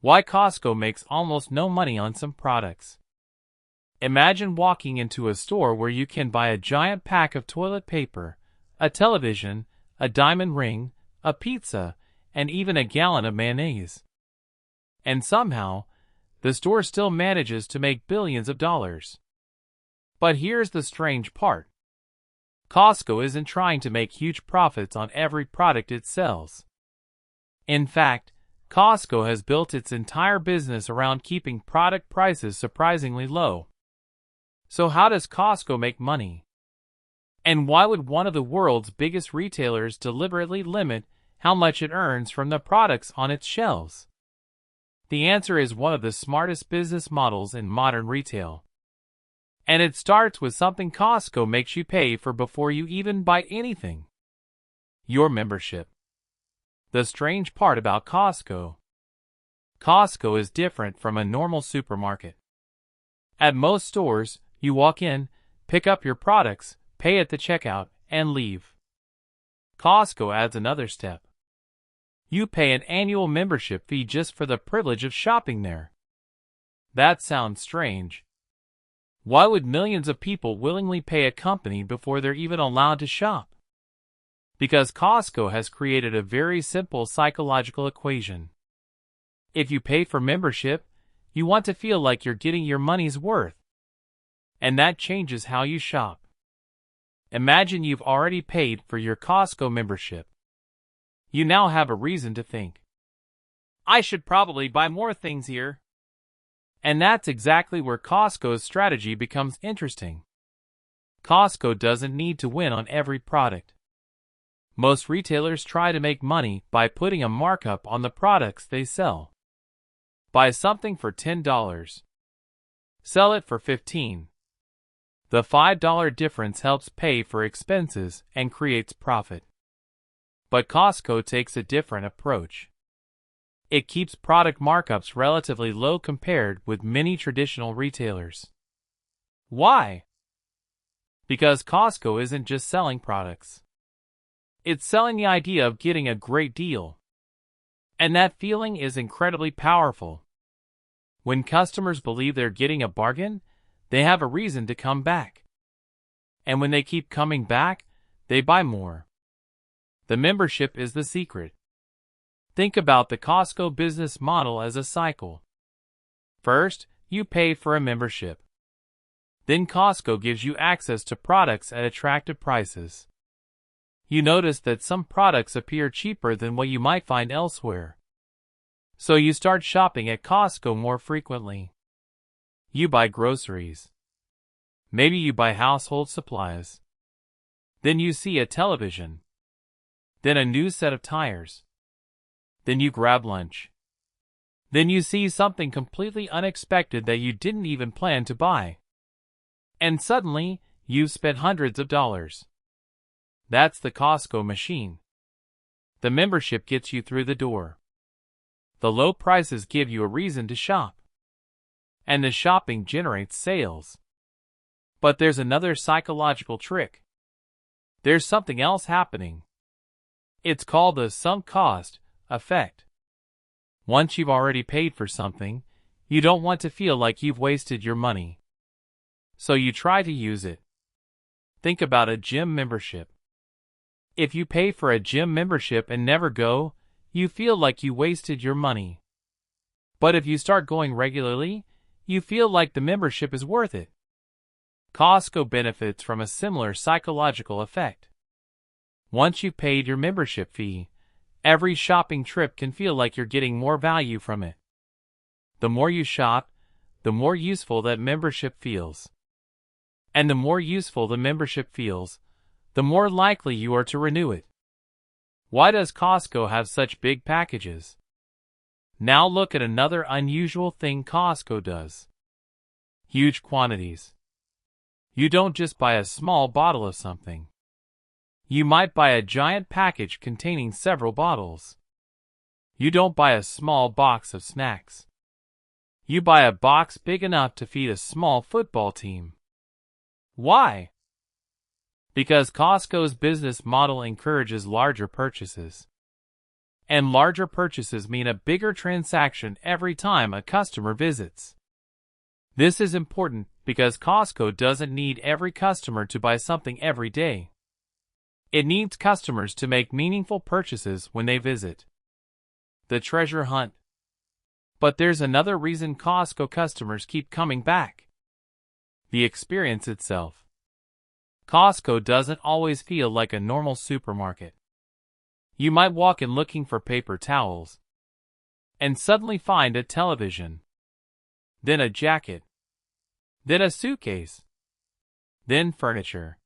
Why Costco makes almost no money on some products. Imagine walking into a store where you can buy a giant pack of toilet paper, a television, a diamond ring, a pizza, and even a gallon of mayonnaise. And somehow, the store still manages to make billions of dollars. But here's the strange part. Costco isn't trying to make huge profits on every product it sells. In fact, Costco has built its entire business around keeping product prices surprisingly low. So how does Costco make money? And why would one of the world's biggest retailers deliberately limit how much it earns from the products on its shelves? The answer is one of the smartest business models in modern retail. And it starts with something Costco makes you pay for before you even buy anything. Your membership. The strange part about Costco. Costco is different from a normal supermarket. At most stores, you walk in, pick up your products, pay at the checkout, and leave. Costco adds another step. You pay an annual membership fee just for the privilege of shopping there. That sounds strange. Why would millions of people willingly pay a company before they're even allowed to shop? Because Costco has created a very simple psychological equation. If you pay for membership, you want to feel like you're getting your money's worth. And that changes how you shop. Imagine you've already paid for your Costco membership. You now have a reason to think, I should probably buy more things here. And that's exactly where Costco's strategy becomes interesting. Costco doesn't need to win on every product. Most retailers try to make money by putting a markup on the products they sell. Buy something for $10. Sell it for $15. The $5 difference helps pay for expenses and creates profit. But Costco takes a different approach. It keeps product markups relatively low compared with many traditional retailers. Why? Because Costco isn't just selling products. It's selling the idea of getting a great deal. And that feeling is incredibly powerful. When customers believe they're getting a bargain, they have a reason to come back. And when they keep coming back, they buy more. The membership is the secret. Think about the Costco business model as a cycle. First, you pay for a membership. Then Costco gives you access to products at attractive prices. You notice that some products appear cheaper than what you might find elsewhere. So you start shopping at Costco more frequently. You buy groceries. Maybe you buy household supplies. Then you see a television. Then a new set of tires. Then you grab lunch. Then you see something completely unexpected that you didn't even plan to buy. And suddenly, you've spent hundreds of dollars. That's the Costco machine. The membership gets you through the door. The low prices give you a reason to shop. And the shopping generates sales. But there's another psychological trick. There's something else happening. It's called the sunk cost effect. Once you've already paid for something, you don't want to feel like you've wasted your money. So you try to use it. Think about a gym membership. If you pay for a gym membership and never go, you feel like you wasted your money. But if you start going regularly, you feel like the membership is worth it. Costco benefits from a similar psychological effect. Once you've paid your membership fee, every shopping trip can feel like you're getting more value from it. The more you shop, the more useful that membership feels. And the more useful the membership feels, the more likely you are to renew it. Why does Costco have such big packages? Now look at another unusual thing Costco does. Huge quantities. You don't just buy a small bottle of something. You might buy a giant package containing several bottles. You don't buy a small box of snacks. You buy a box big enough to feed a small football team. Why? Because Costco's business model encourages larger purchases. And larger purchases mean a bigger transaction every time a customer visits. This is important because Costco doesn't need every customer to buy something every day. It needs customers to make meaningful purchases when they visit. The treasure hunt. But there's another reason Costco customers keep coming back. The experience itself. Costco doesn't always feel like a normal supermarket. You might walk in looking for paper towels and suddenly find a television, then a jacket, then a suitcase, then furniture,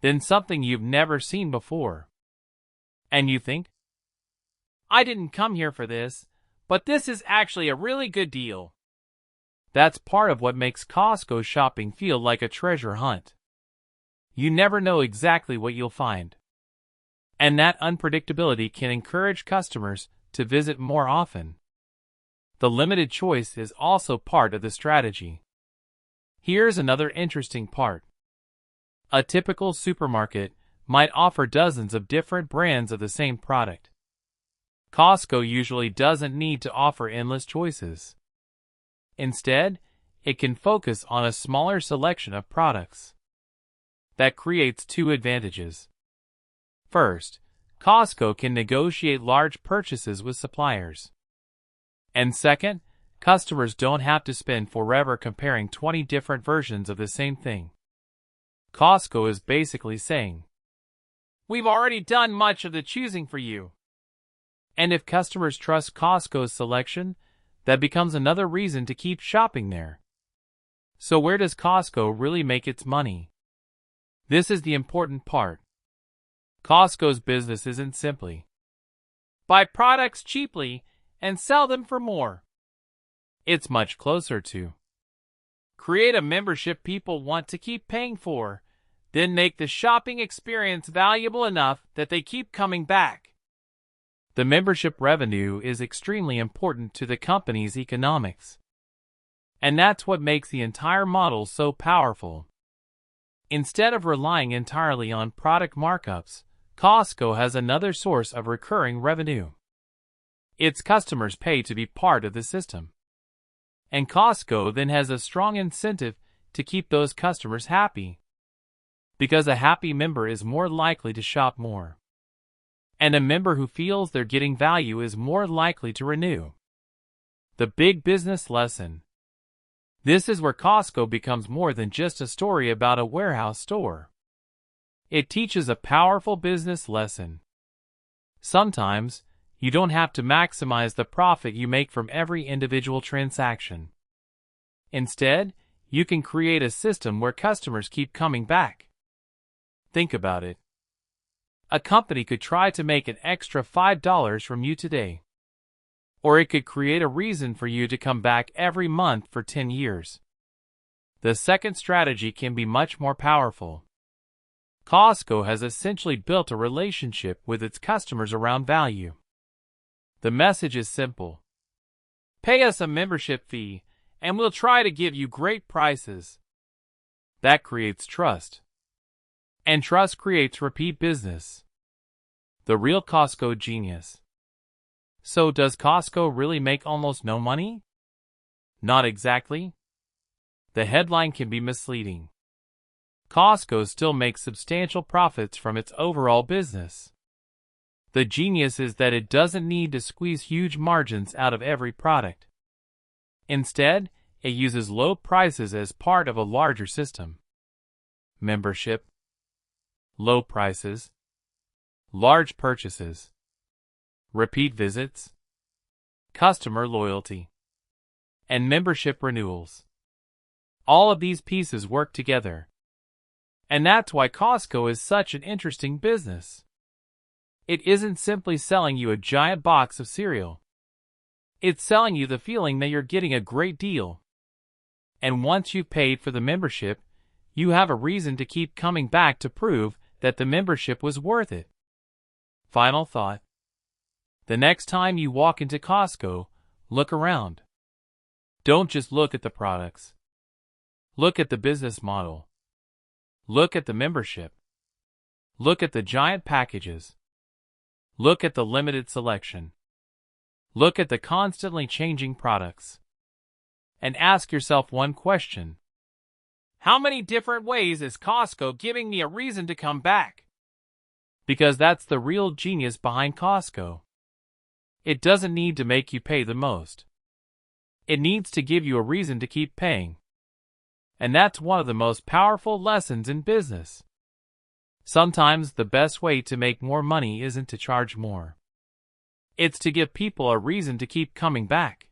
then something you've never seen before. And you think, I didn't come here for this, but this is actually a really good deal. That's part of what makes Costco shopping feel like a treasure hunt. You never know exactly what you'll find. And that unpredictability can encourage customers to visit more often. The limited choice is also part of the strategy. Here's another interesting part. A typical supermarket might offer dozens of different brands of the same product. Costco usually doesn't need to offer endless choices. Instead, it can focus on a smaller selection of products. That creates two advantages. First, Costco can negotiate large purchases with suppliers. And second, customers don't have to spend forever comparing 20 different versions of the same thing. Costco is basically saying, we've already done much of the choosing for you. And if customers trust Costco's selection, that becomes another reason to keep shopping there. So where does Costco really make its money? This is the important part. Costco's business isn't simply buy products cheaply and sell them for more. It's much closer to create a membership people want to keep paying for, then make the shopping experience valuable enough that they keep coming back. The membership revenue is extremely important to the company's economics. And that's what makes the entire model so powerful. Instead of relying entirely on product markups, Costco has another source of recurring revenue. Its customers pay to be part of the system. And Costco then has a strong incentive to keep those customers happy. Because a happy member is more likely to shop more. And a member who feels they're getting value is more likely to renew. The big business lesson. This is where Costco becomes more than just a story about a warehouse store. It teaches a powerful business lesson. Sometimes, you don't have to maximize the profit you make from every individual transaction. Instead, you can create a system where customers keep coming back. Think about it. A company could try to make an extra $5 from you today. Or it could create a reason for you to come back every month for 10 years. The second strategy can be much more powerful. Costco has essentially built a relationship with its customers around value. The message is simple. Pay us a membership fee, and we'll try to give you great prices. That creates trust. And trust creates repeat business. The real Costco genius. So does Costco really make almost no money? Not exactly. The headline can be misleading. Costco still makes substantial profits from its overall business. The genius is that it doesn't need to squeeze huge margins out of every product. Instead, it uses low prices as part of a larger system. Membership, low prices, large purchases, repeat visits, customer loyalty, and membership renewals. All of these pieces work together. And that's why Costco is such an interesting business. It isn't simply selling you a giant box of cereal. It's selling you the feeling that you're getting a great deal. And once you've paid for the membership, you have a reason to keep coming back to prove that the membership was worth it. Final thought. The next time you walk into Costco, look around. Don't just look at the products. Look at the business model. Look at the membership. Look at the giant packages. Look at the limited selection. Look at the constantly changing products. And ask yourself one question. How many different ways is Costco giving me a reason to come back? Because that's the real genius behind Costco. It doesn't need to make you pay the most. It needs to give you a reason to keep paying. And that's one of the most powerful lessons in business. Sometimes the best way to make more money isn't to charge more. It's to give people a reason to keep coming back.